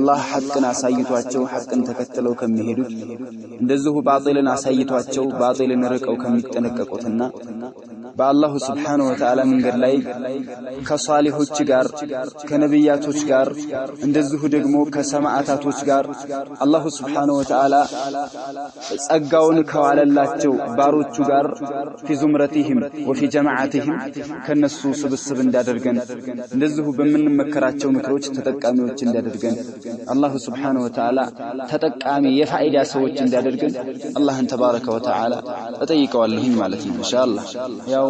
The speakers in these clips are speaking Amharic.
አላህ ሐቅን አሳይቷቸው ሐቅን ተከትለው ከሚሄዱት እንደዚሁ ባጢልን አሳይቷቸው ባጢልን ርቀው ከሚጠነቀቁትና በአላሁ ስብሓነሁ ወተዓላ መንገድ ላይ ከሷሊሆች ጋር ከነብያቶች ጋር እንደዚሁ ደግሞ ከሰማዕታቶች ጋር አላሁ ስብሓነሁ ወተዓላ ጸጋውን ከዋለላቸው ባሮቹ ጋር في زمرتهم وفي جماعتهم ከነሱ ስብስብ እንዳደርገን እንደዚሁ በመንመከራቸው ምክሮች ተጠቃሚዎች እንዳደርገን አላሁ ስብሓነሁ ወተዓላ ተጠቃሚ የፋይዳ ሰዎች እንዳደርገን አላህን ተባረከ ወተዓላ እጠይቀዋለሁ ማለት ነው ኢንሻአላህ ያው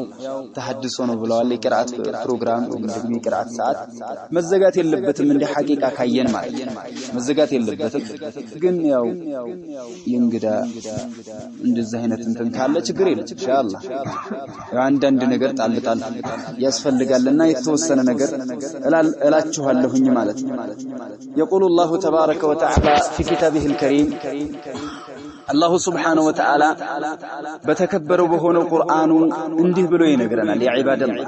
ተሐድሶ ነው ብለዋል የቅራአት ፕሮግራም እንደዚህ የቅራአት ሰዓት መዘጋት የለበትም እንደ ሐቂቃ ካየን ማለት መዘጋት የለበትም ግን ያው የእንግዳ እንደዚህ አይነት እንትን ካለ ችግር የለም ኢንሻአላህ አንዳንድ ነገር ጣልጣል ያስፈልጋልና የተወሰነ ነገር እላችኋለሁኝ ማለት ነው يقول الله تبارك وتعالى في كتابه الكريم الله سبحانه وتعالى بتكبروا بهونه القرآن انده بلو ينقرنا يا عباد الله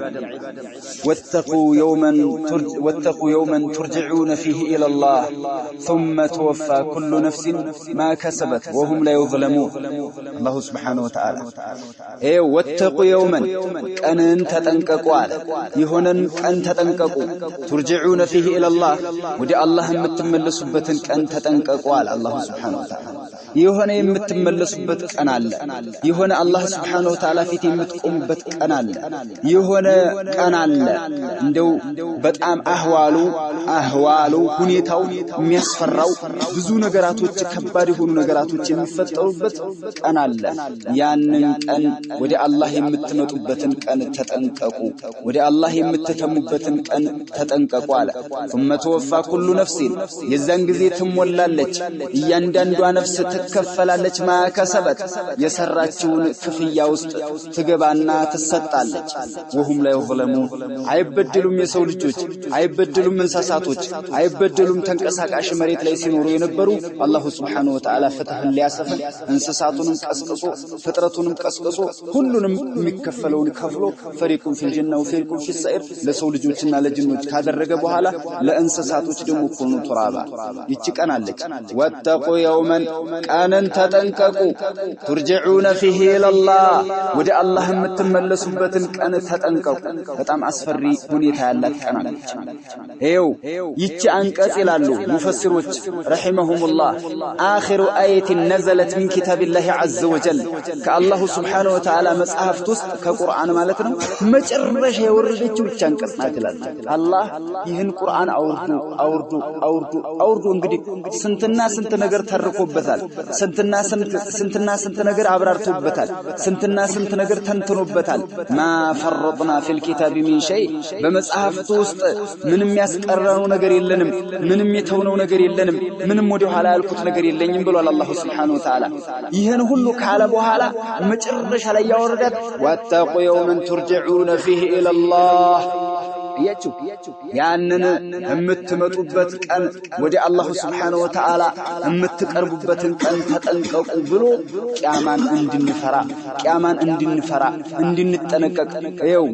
واتقوا يوما ترجعون فيه إلى الله ثم توفى كل نفس ما كسبت وهم لا يظلمون الله سبحانه وتعالى واتقوا يوما كان تتنققوا يهونا كان تتنققوا ترجعون فيه إلى الله ودي الله متملسبة كان تتنققوا الله سبحانه وتعالى يهونا የምትመለሱበት ቀን አለ የሆነ አላህ Subhanahu Wa Ta'ala ፊት የምትቆሙበት ቀን አለ የሆነ ቀን አለ እንደው በጣም አህዋሉ ሁኔታው የሚያስፈራው ብዙ ነገራቶች ከባድ የሆኑ ነገራቶች የሚፈጠሩበት ቀን አለ ያንን ቀን ወደ አላህ የምትመጡበትን ቀን ተጠንቀቁ ወደ አላህ የምትተሙበትን ቀን ተጠንቀቁ አለ ثم توفى كل نفس የዛን ጊዜ ትሞላለች እያንዳንዷ ነፍስ ትከፈላለች ማከሰበት የሰራችውን ክፍያ ውስጥ ትገባና ትሰጣለች ወሁም ላይ ወለሙ አይበድሉም የሰው ልጆች አይበድሉም እንስሳቶች አይበድሉም ተንቀሳቃሽ መሬት ላይ ሲኖሩ የነበሩ አላሁ Subhanahu Wa Ta'ala ፍትህን ሊያሰፍን እንስሳቱንም ቀስቅሶ ፍጥረቱንም ቀስቅሶ ሁሉንም የሚከፈለውን ከፍሎ ፈሪቁን في الجنة وفريقun في السعير ለሰው ልጆችና ለጅኖች ካደረገ በኋላ ለእንስሳቶች ደግሞ ኩኑ ቱራባ ይጭቀናለች ወተቁ የውመን ቃነን ተጠንቀቁ ترجعون فيه إلى الله ወደ አላህ የምትመለሱበትን ቀን ተጠንቀቁ በጣም አስፈሪ ሁኔታ ያላት ቀን አለች ይቺ አንቀጽ ይላሉ ሙፈሲሮች ረሂመሁሙላህ آخر آية نزلت من كتاب الله عز وجل ከአላሁ Subhanahu Wa Ta'ala መጽሐፍት ውስጥ ከቁርአን ማለት ነው መጨረሻ የወረደችው ብቻ አንቀጽ ናት ይላል አላህ ይህን ቁርአን አውርዱ እንግዲህ ስንትና ስንት ነገር ተርኮበታል ስንትና ስንት ነገር አብራርቶበታል ስንትና ስንት ነገር ተንትኖበታል ما فرطنا في الكتاب من شيء በመጽሐፍቱ ውስጥ ምንም ያስቀረነው ነገር የለንም ምንም የተውነው ነገር የለንም ምንም ወደ ኋላ ያልኩት ነገር የለኝም ብሏል አላህ Subhanahu Wa Ta'ala ይሄን ሁሉ ካለ በኋላ መጨረሻ ላይ ያወረዳት ወተቁ የውመን ترجعون فيه إلى الله ያንን የምትመጡበት ቀን ወደ አላህ Subhanahu Wa Ta'ala የምትቀርቡበትን ቀን ተጠንቀቁ ብሎ ቂያማን እንድንፈራ እንድንጠነቀቅ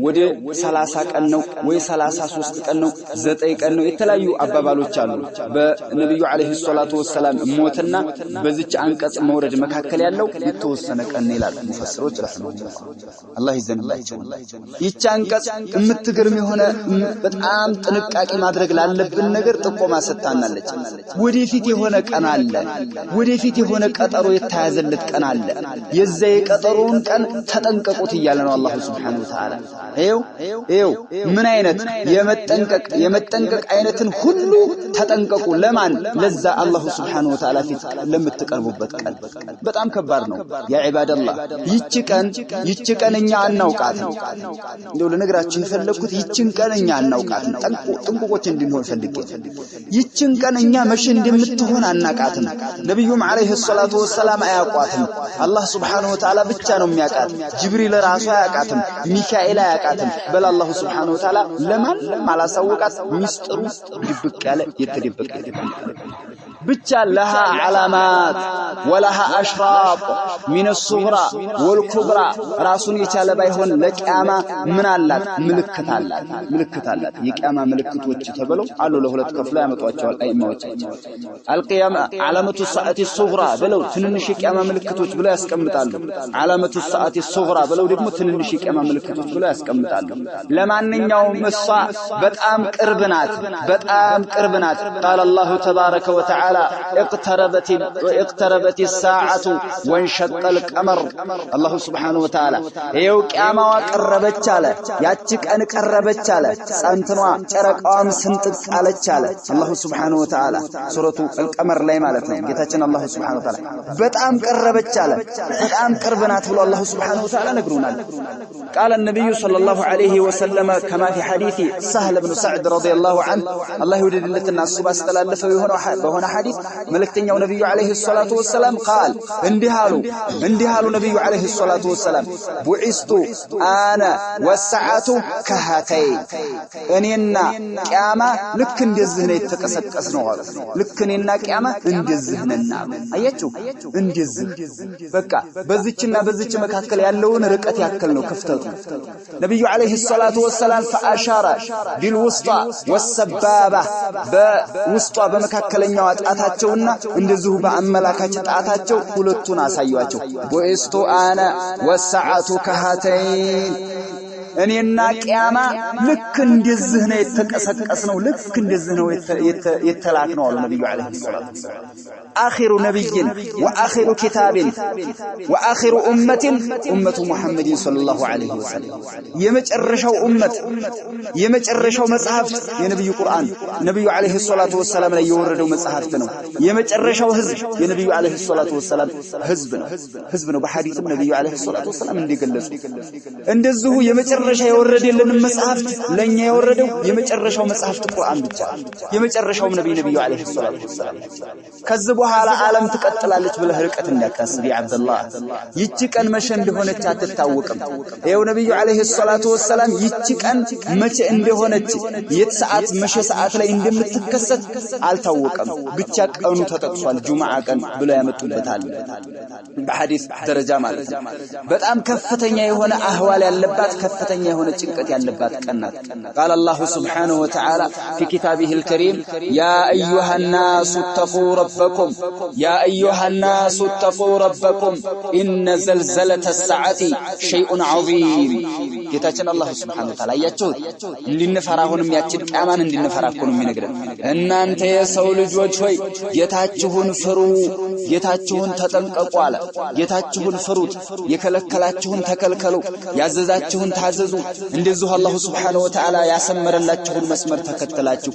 ወደ 30 ቀን ነው ወይ 33 ቀን ነው 9 ቀን ነው የተለያዩ አባባሎች አሉ በነብዩ አለይሂ ሰላቱ ወሰለም ሞትና በዚች አንቀጽ መውረድ መካከል ያለው የተወሰነ ቀን ይላል ሙፈሲሮች ረሂመሁላህ አላህ ይዘንላቸው ይቺ አንቀጽ የምትገርም የሆነ በጣም ጥንቃቄ ማድረግ ላለብን ነገር ጥቆማ ሰጣናለች ወደፊት የሆነ ቀን አለ ወደፊት የሆነ ቀጠሮ የተያዘለት ቀን አለ የዛ የቀጠሮውን ቀን ተጠንቀቁት ይያለ ነው አላህ Subhanahu Wa Ta'ala ምን አይነት የመጠንቀቅ አይነትን ሁሉ ተጠንቀቁ ለማን ለዛ አላህ Subhanahu Wa Ta'ala ፊት ለምትቀርቡበት ቀን በጣም ከባድ ነው ያ ኢባደላህ ይቺ ቀን እኛ አናውቃትም እንደው ለነገራችሁ የፈለኩት ይቺን ቀን እኛ አናውቃትም ጥንቁቆች እንድንሆን ፈልጌ ይቺን ቀን እኛ መቼ እንደምትሆን አናቃትም ነብዩም አለይሂ ሰላቱ ወሰላም አያውቋትም አላህ Subhanahu Wa Ta'ala ብቻ ነው የሚያውቃት ጅብሪል ራሱ አያውቃትም ሚካኤል አያውቃትም በል አላህ Subhanahu Wa Ta'ala ለማንም አላሳወቃት ሚስጥሩ ድብቅ ያለ የተደበቀ ብቻ ለሃ ዓላማት ወለሃ አሽራጥ ሚን الصغرى والكبرى ራሱን የቻለ ባይሆን ለቂያማ ምን አላት ምልክት አላት የቂያማ ምልክቶች ተብለው አሉ ለሁለት ከፍለው ያመጧቸዋል አይማዎች አልቂያማ ዓላመቱ ሰዓት الصغرى ብለው ትንንሽ የቂያማ ምልክቶች ብለው ያስቀምጣሉ ዓላመቱ ሰዓት الصغرى ብለው ደግሞ ትንንሽ የቂያማ ምልክቶች ብለው ያስቀምጣሉ ለማንኛውም እሷ በጣም ቅርብ ናት قال الله تبارك وتعالى اقتربت الساعة وانشق القمر الله سبحانه وتعالى ይው ቂያማዋ ቀረበች አለ ያቺ ቀን ቀረበች አለ ጸንትኗ ጨረቃዋም ስንጥቅ አለች አለ الله سبحانه وتعالى ሱረቱ القمر ላይ ማለት ነው ጌታችን الله سبحانه وتعالى በጣም ቀረበች አለ በጣም ቅርብ ናት ብሎ الله سبحانه وتعالى ነግሮናል قال النبي صلى الله عليه وسلم كما في حديث سهل بن سعد رضي الله عنه الله يوددلتنا እሱ ባስተላለፈው በሆነ ሐዲስ መልእክተኛው ነብዩ አለይሂ ሰላቱ ወሰለም قال እንዲሃሉ ነብዩ አለይሂ ሰላቱ ወሰለም ቡኢስቱ አና ወሰዓቱ ከሃተይ እኔና ቂያማ ልክ እንደዚህ ነው የተቀሰቀስነው አለ ልክ እኔና ቂያማ እንደዚህ ነና አያችሁ እንደዚህ በቃ በዚህና በዚህች መካከል ያለውን ርቀት ያክል ነው ክፍተቱ ነብዩ አለይሂ ሰላቱ ወሰለም فاشار بالوسطى والسبابه በውስጧ በመካከለኛው ጣታቸውና እንደዚሁ በአመላካች ጣታቸው ሁለቱን አሳዩአቸው ቦኤስቶ አና ወሰዓቱ ከሃተይን እኔና ቂያማ ልክ እንደዚህ ነው የተቀሰቀስነው ልክ እንደዚህ ነው የተላክነው አሉ ነብዩ አለይሂ ሰላቱ ወሰለም آخر نبي وآخر كتاب وآخر أمة أمة محمد صلى الله عليه وسلم يمجرشوا أمة يمجرشوا مصحف يا نبي القرآن نبي عليه الصلاة والسلام لا يوردوا مصحفتنا يمجرشوا حزب يا نبي عليه الصلاة والسلام حزبنا بحديث النبي عليه الصلاة والسلام اللي قلص እንደዚሁ የመጨረሻ የወረደልን መጽሐፍ ለኛ የወረደው የመጨረሻው መጽሐፍ القرآن ብቻ የመጨረሻው ነብዩ አለይሂ ሰላቱ ወሰለም ከዚህ በኋላ ዓለም ትቀጥላለች ብለህ ርቀት እንዳታስብ ያ አብደላህ ይቺ ቀን መቼ እንደሆነች አትታወቅም ይሄው ነብዩ አለይሂ ሰላቱ ወሰለም ይቺ ቀን መቼ እንደሆነች የት ሰዓት መቼ ሰዓት ላይ እንደምትከሰት አልታወቀም ብቻ ቀኑ ተጠቅሷል ጁማዓ ቀን ብለው ያመጡበታል በሐዲስ ደረጃ ማለት ነው በጣም ከፍተኛ የሆነ አህዋል ያለባት ከፍተኛ የሆነ ጭንቀት ያለባት ቀን ናት قال الله سبحانه وتعالى في كتابه الكريم يا ايها الناس اتقوا ربكم يا ايها الناس اتقوا ربكم ان زلزلة الساعة شيء عظيم ጌታችን አላህ Subhanahu Wa Ta'ala ያቸው እንድንፈራሁንም ያችን ቂያማን እንድንፈራኩንም ይነግረን እናንተ የሰው ልጆች ሆይ ጌታችሁን ፍሩ ጌታችሁን ተጠንቀቁ አለ ጌታችሁን ፍሩት የከለከላችሁን ተከልከሉ ያዘዛችሁን ታዘዙ እንደዚሁ አላህ Subhanahu Wa Ta'ala ያሰመረላችሁን መስመር ተከተላችሁ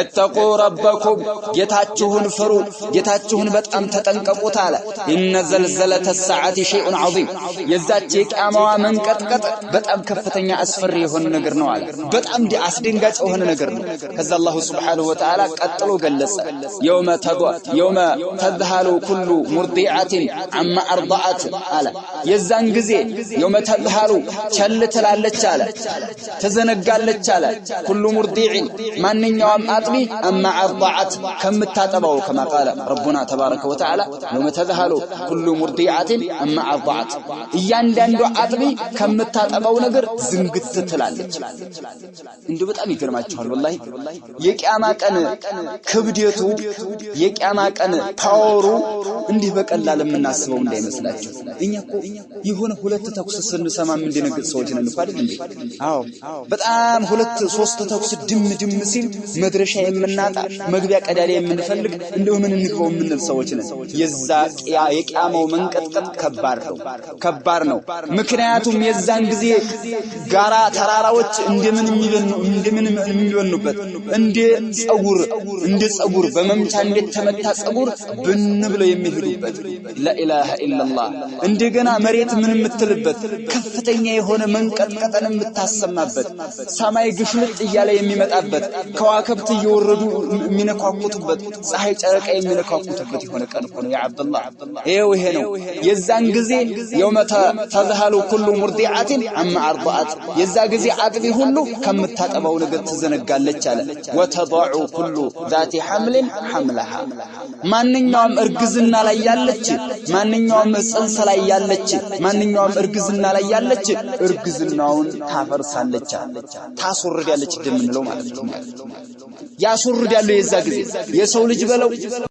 እተቁ ረበኩም ጌታችሁን ፍሩ ጌታችሁን በጣም ተጠንቀቁት አለ ኢነ ዘልዘለተ الساعة شيء عظيم የዛች የቂያማዋ መንቀጥቀጥ በጣም ከፍተኛ አስፈሪ የሆነ ነገር ነው አለ በጣም አስደንጋጭ የሆነ ነገር ነው ከዛ አላህ Subhanahu Wa Ta'ala ቀጥሎ ገለጸ يوم تذهل كل مرضعة عما أرضعت አለ የዛን ጊዜ يوم تذهل ቸል ትላለች አለ ተዘነጋለች አለ كل مرضع ማንኛውም አጥቢ عما أرضعت ከምታጠባው كما قال ربنا تبارك وتعالى يوم تذهل كل مرضعة عما أرضعت እያንዳንዱ አጥቢ ከምታጠባው ነገር ዝንግት ትላለች እንዴ በጣም ይገርማችኋል والله የቂያማ ቀን ክብደቱ የቂያማ ቀን ፓወሩ እንዲህ በቀላል የምናስበው እንዳይመስላችሁ እኛኮ የሆነ ሁለት ተኩስ ስንሰማ ምን እንደነገር ሰዎች ነን እንኳን እንዴ አዎ በጣም ሁለት ሶስት ተኩስ ድም ሲል መድረሻ የምናጣ መግቢያ ቀዳዳ የምንፈልግ እንደው ምን እንግባው የምንል ሰዎች ነን የዛ የቂያማው መንቀጥቀጥ ከባድ ነው ምክንያቱም የዛን ጊዜ ጋራ ተራራዎች እንደምን የሚበኑበት እንደ ጸጉር በመምቻ እንደተመታ ጸጉር ብንብለው የሚሄዱበት لا اله الا الله እንደገና መሬት ምን የምትልበት ከፍተኛ የሆነ መንቀጥቀጥ መንቀጥቀጥን የምታሰማበት ሰማይ ግሽልጥ እያለ የሚመጣበት ከዋክብት እየወረዱ የሚነካኩቱበት ፀሐይ ጨረቃ የሚነካኩቱበት የሆነ ቀን ነው ያ አብዱላህ ይሄ ነው የዛን ጊዜ يوم تذهل كل مرضعة عما أرضعت የዛ ጊዜ አጥቢ ሁሉ ከምታጠባው ነገር ትዘነጋለች አለ وتضع كل ذات حمل حملها ማንኛውም እርግዝና ላይ ያለች ማንኛውም ጽንስ ላይ ያለች ማንኛውም እርግዝና ላይ ያለች እርግዝናውን ታፈርሳለች ታስወርዳለች እንደምንለው ማለት ነው ያስወርዳሉ የዛ ጊዜ የሰው ልጅ በለው